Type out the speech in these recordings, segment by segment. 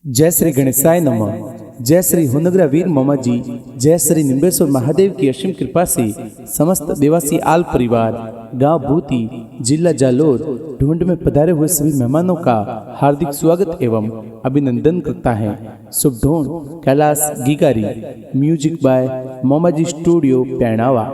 जय श्री गणेशाय नमः। जय श्री हुनगरा वीर मामाजी। जय श्री निम्बेश्वर महादेव की असीम कृपा से समस्त देवासी आल परिवार गांव भूती जिला जालोर ढूंढ में पधारे हुए सभी मेहमानों का हार्दिक स्वागत एवं अभिनंदन करता है। शुभ ढूंढ कैलाश गिगारी। म्यूजिक बाय मामाजी स्टूडियो पैणावा।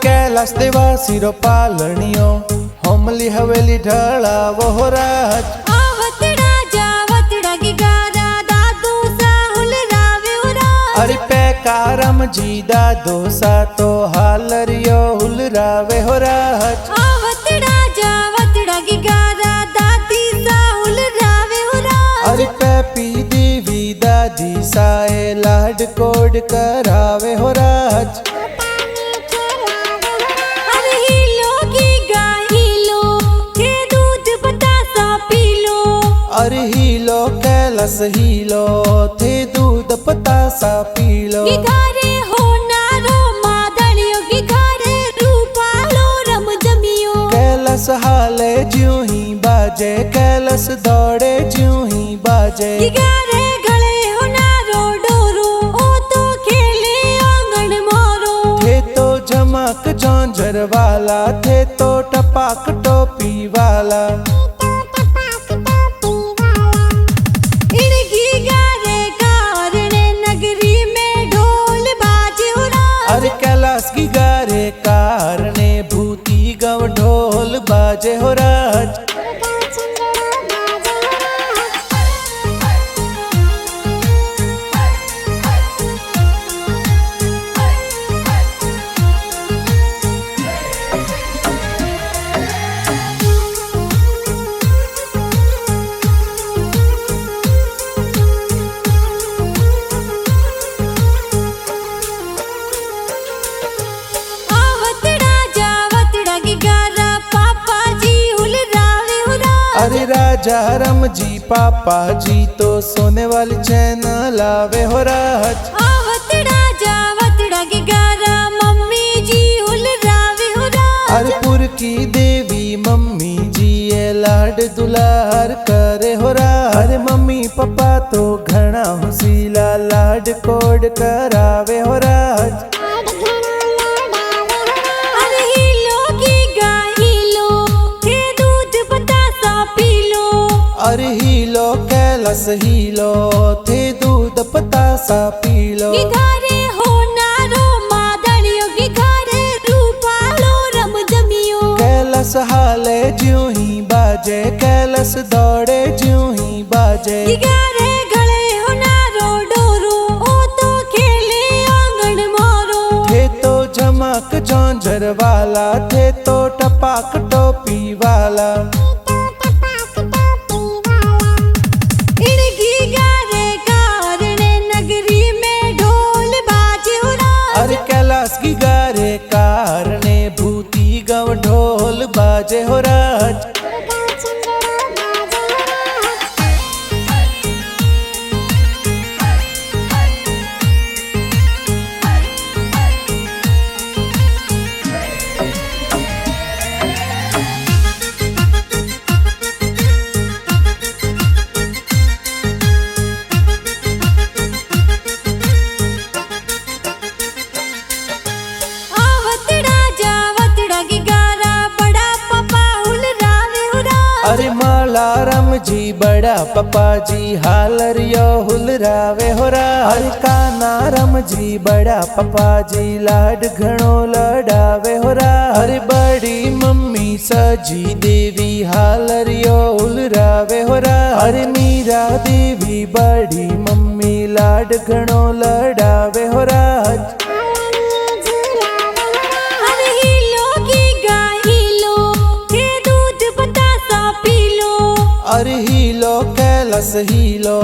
कैलाश देवासी रो पालनियो होमली हवेली ढळावो हो राज। आवतड़ा जावतड़ा गिगारा दादू सा हुलरावे हो राज। अरे पैकारम जी दादो सा तो हालरियो हुलरावे हो राज। आवतड़ा जावतड़ा गिगारा दादी सा हुलरावे हो राज। अरे पैपी देवी दादी साए लाड कोड करावे हो राज। अरे हीलो कैलाश हीलो थे दूध पतासा पीलो। गिगारे हो नारो मादलियो गिगारे रूपालो रम जमियो। कैलाश हाले ज्यों ही बाजे कैलाश दौड़े ज्यों ही बाजे। गिगारे गले हो नारो डोरो ओ तो खेले आंगन मोरो। थे तो झमक झांझर वाला थे तो टपाक टोपी वाला। अरे कैलाश गिगारे कारणे भूती गव ढोल बाजे हो राज। अरे राजा रम जी पापा जी तो सोने वाली चैन लावे हो राज। आवतड़ा जावतड़ा गिगारा मम्मी जी हुलरावे हो राज। अरे पुर की देवी मम्मी जी ये लाड दुलार करे हो राज। अरे मम्मी पापा तो घना हुसीला लाड कोड करावे हो राज। अरे हीलो कैलाश हीलो थे दूध पतासा पीलो। गिगारे हो नारो मादलियो गिगारे रूपालो रम जमियो। कैलाश हाले ज्यों ही बाजे कैलाश दौड़े ज्यों ही बाजे। गिगारे गले हो नारो डोरो ओ तो खेले आंगन मोरो। थे तो झमक झांझर वाला थे तो टपाक टोपी वाला। अरे कैलाश गिगारे कारणे भूती गव ढोल बाजे हो राज। अरे मालाराम जी बड़ा पपा जी हालरियो हुलरावे हो राज। अरे कानाराम जी बड़ा पपा जी लाड घणो लड़ावे हो राज। अरे बड़ी मम्मी सजी देवी हालरियो हुलरावे हो राज। अरे मीरा देवी बड़ी मम्मी लाड घणो लड़ावे हो राज। अरे हीलो कैलाश हीलो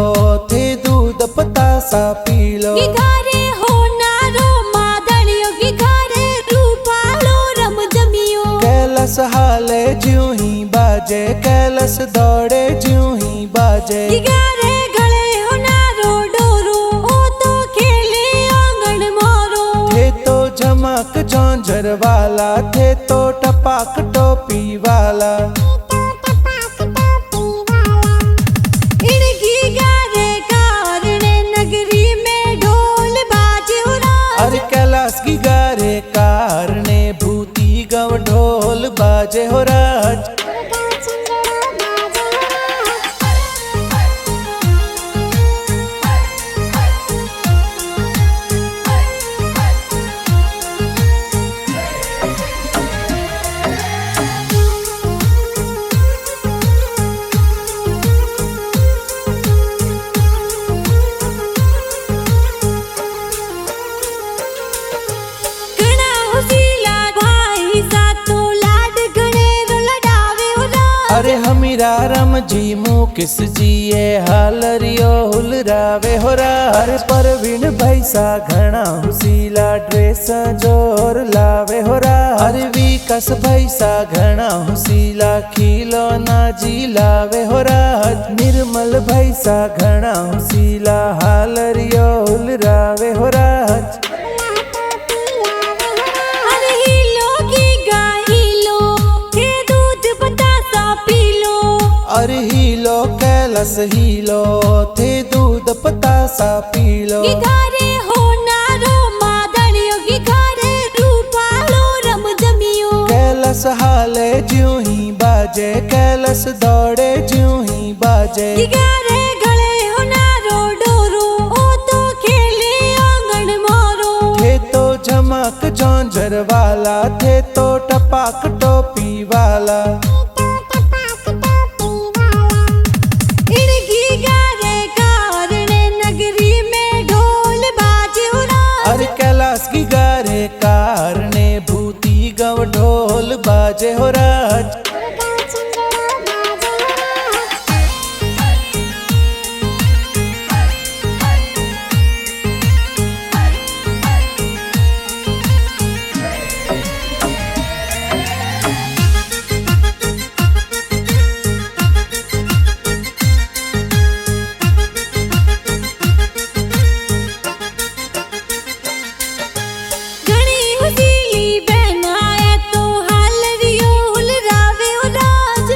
थे दूध पतासा सा पीलो। घरे होनारो मादड़ियो घरे रूपालो रम जमियो। कैलस हाले ज्यों ही बाजे, कैलस दौड़े ज्यों ही बाजे। घरे गले होनारो डोरो ओ तो खेले आंगन मोरो। थे तो झमक झोंझर वाला, थे तो टपाक टोपी वाला। इनकी गारे कारणे नगरी में ढोल बाजे हो राज। अरे कैलाश की गारे कारणे भूती गव ढोल बाजे हो राज। अरे हमीरा रम जी मुकिस जी ये हालरियो हुलरावे हो राज। अरे परवीन भैसा घना हुसीला ड्रेस जोर लावे हो राज। अरे विकास भैसा घना हुसीला खिलौना जी लावे हो राज। निर्मल भैसा घना हुसीला हालरियो हुलरावे हो राज। अरे हीलो कैलस हीलो, थे दूध पतासा पीलो। घरे होनारो मादड़ियो घरे रूपालो रम जमियो। कैलस हाले ज्यों ही बाजे, कैलस दौड़े ज्यों ही बाजे। घरे गले होनारो डोरो ओ तो खेले आंगन मोरो। थे तो झमक झोंझर वाला, थे तो टपाक टोपी वाला। अरे कैलाश की गारे कारणे भूती गव ढोल बाजे हो राज।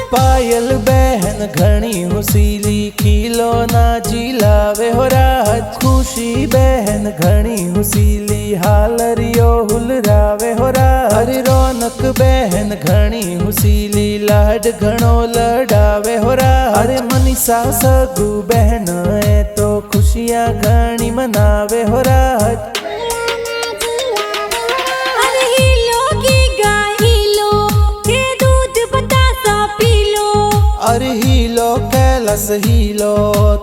पायल बहन घनी हुसीली खिलौना जी लावे हो राज। खुशी बहन घनी हुसीली हालरियो हुलरावे हो राज। अरे रौनक बहन घनी हुसीली लाड घणो लड़ावे हो राज। अरे मनीषा सगु बहन है तो खुशियाँ घनी मनावे हो राज। अरे हीलो कैलस हीलो,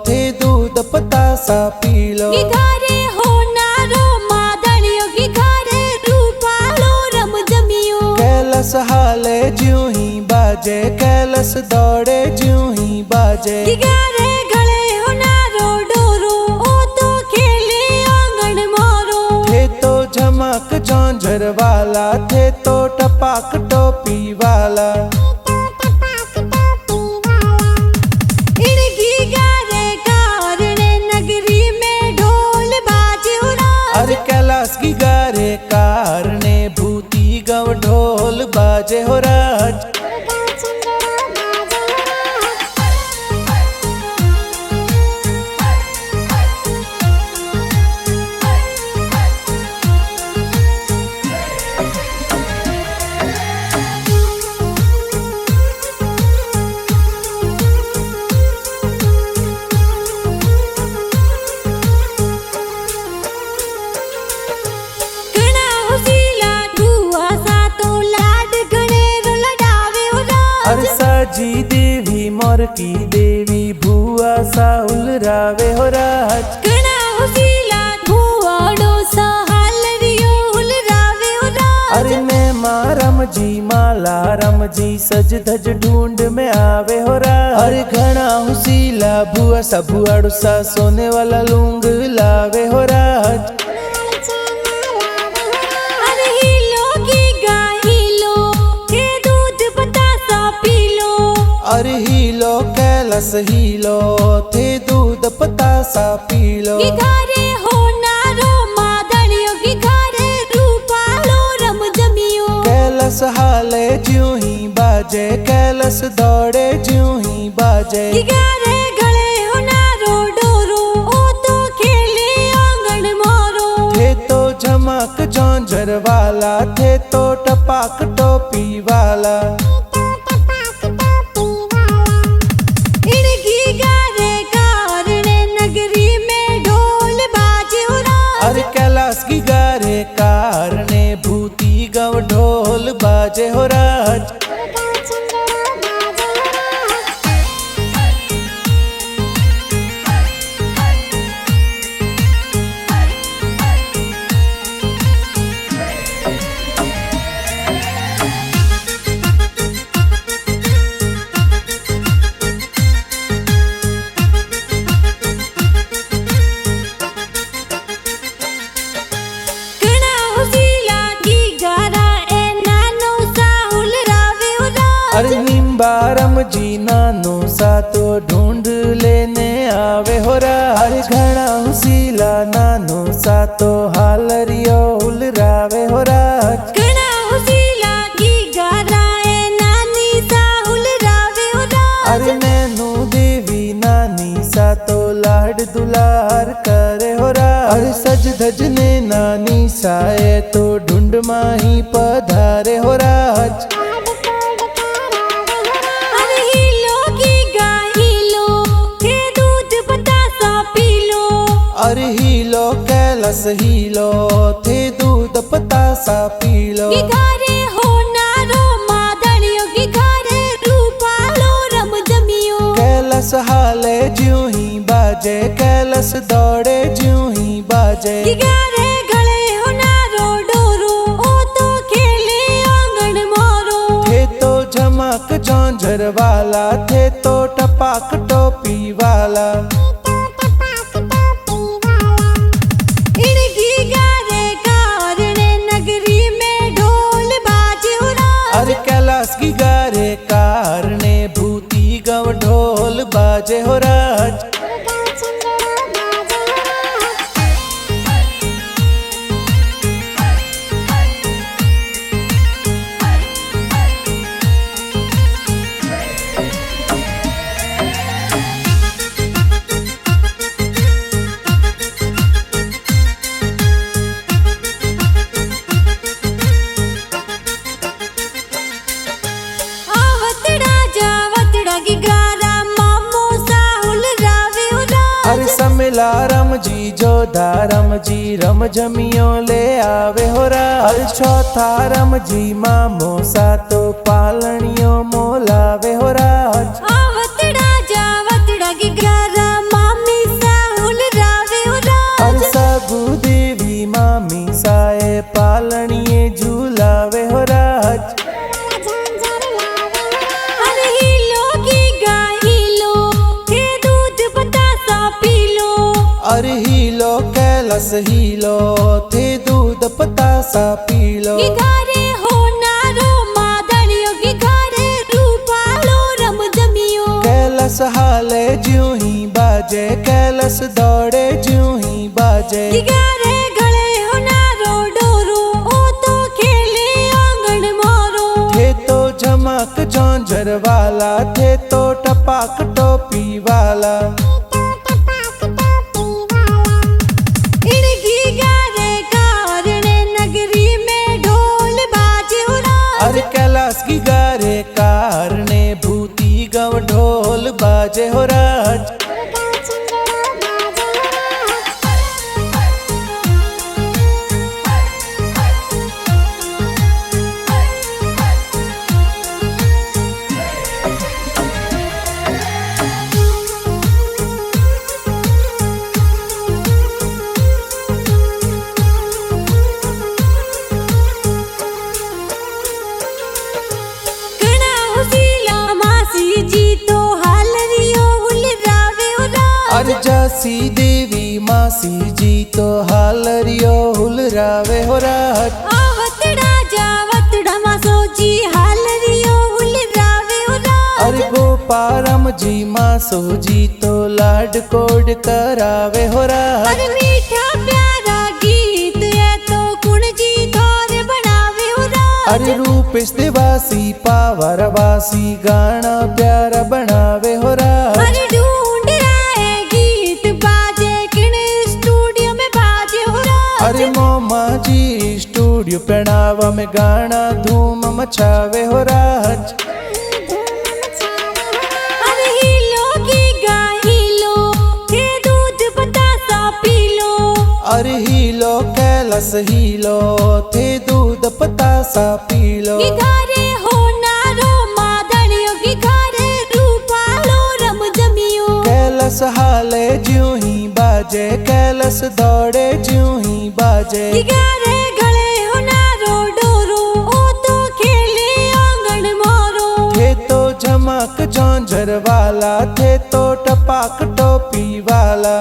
थे दूध पतासा पीलो। घरे होनारो मादड़ियो घरे रूपालो रम जमियो। कैलस हाले ज्यों ही बाजे, कैलस दौड़े ज्यों ही बाजे। घरे गले होनारो डोरो ओ तो खेले आंगन मोरो। थे तो झमक झोंझर वाला, थे तो टपाक टोपी वाला। अरे कैलाश की गारे कारणे भूती गव ढोल बाजे हो राज। जी देवी मोर की देवी भुआ सा उलरावे हो राज। घना हुसीला भुआड़ो सा हालरियो उलरावे हो राज। अरे मैं मारम जी माला रम जी सज धज ढूंढ में आवे हो राज। अरे घना हुसीला भुआ सा भुआड़ो सा सोने वाला लूंग ला लावे हो राज। अरे हिलो की गाय हिलो के दूध बतासा पी लो। अरे हीलो कैलस हीलो थे दूध पतासा पी लो। की घरे हो नारो मादड़ियो की घरे रूपालो रम जमियो। कैलस हाले ज्यों ही बाजे कैलस दौड़े ज्यों ही बाजे। की घरे गले हो नारो डोरो ओ तो खेले आंगन मोरो। थे तो झमक झोंझर वाला थे तो टपाक टोपी वाला। इनकी गारे कारणे नगरी में ढोल बाजे हो राज। अरे कैलाश की गारे कारणे भूती गव ढोल बाजे हो राज। अरे निम्बारम जी नानो सा तो ढूंढ लेने आवे हो राज। अरे घना उसीला नानो सा तो हालरियो उलरावे हो राज। घना उसीला की गाराए नानी सा उलरावे हो राज। अरे नैनू देवी नानी सा तो लाड दुलार करे हो राज। अरे सज धज ने नानी साए तो ढूंढ माही पधारे हो राज। अरे हीलो कैलस हीलो थे दूध पतासा पी लो। की घरे हो नारो मादड़ियो की घरे रूपालो रम जमियो। कैलस हाले ज्यों ही बाजे कैलस दौड़े ज्यों ही बाजे। की घरे गले हो नारो डोरो ओ तो खेले आंगन मोरो। थे तो झमक झोंझर वाला थे तो टपाक टोपी वाला। अरे कैलाश की गारे कारणे भूती गव ढोल बाजे हो राज। अरे समिला रम जी जोधा रम जी रम जमियो ले आवे हो राज। अरे चौथा रम जी मामो सा तो पालनियो मोलावे हो राज। आवतड़ा जावतड़ा की ग्रारा मामी सा उलरावे हो राज। अरे सागु देवी मामी साए पालनिये झूलावे हो राज। अरे हिलो की गाय हिलो के दूध बतासा पी लो। अरे हीलो कैलस हीलो थे दूध पतासा पी लो। की घरे हो नारो मादड़ियो की घरे रूपालो रम जमियो। कैलस हाले ज्यों ही बाजे कैलस दौड़े ज्यों ही बाजे। की घरे गले हो नारो डोरो ओ तो खेले आंगन मोरो। थे तो झमक झोंझर वाला थे तो टपाक टोपी वाला। इनकी गारे कारणे नगरी में ढोल बाजे हो राज। अरे कैलाश की गारे कारणे भूती गव ढोल बाजे हो राज। अरे जासी देवी माँ मासी जी तो हालरियो हुलरावे हो राज। आवतड़ा जावतड़ा मासोजी हालरियो हुलरावे हो राज। अरे गोपारम जी मासो जी तो लाड कोड करावे हो राज। अरे मीठा प्यारा गीत है तो कुण जी थोरे बनावे हो राज। अरे रूपेश देवासी पावरवासी गाना प्यारा बनावे हो राज। अरे ढूंढ रहे गीत बाजे किन स्टूडियो में बाजे हो राज। अरे मोमा जी स्टूडियो प्रणव में गाना धूम मचावे हो राज। अरे हीलो गीगा हीलो के दूध बतासा पी लो। अरे हीलो कैलस हीलो थे दूध पतासा पी लो। की घरे हो नारो मादड़ियो की घरे रूपालो रम जमियो। कैलस हाले ज्यों ही बाजे कैलस दौड़े ज्यों ही बाजे। की घरे गले हो नारो डोरो ओ तो खेले आंगन मोरो। थे तो झमक झांझर वाला थे तो टपाक टोपी वाला।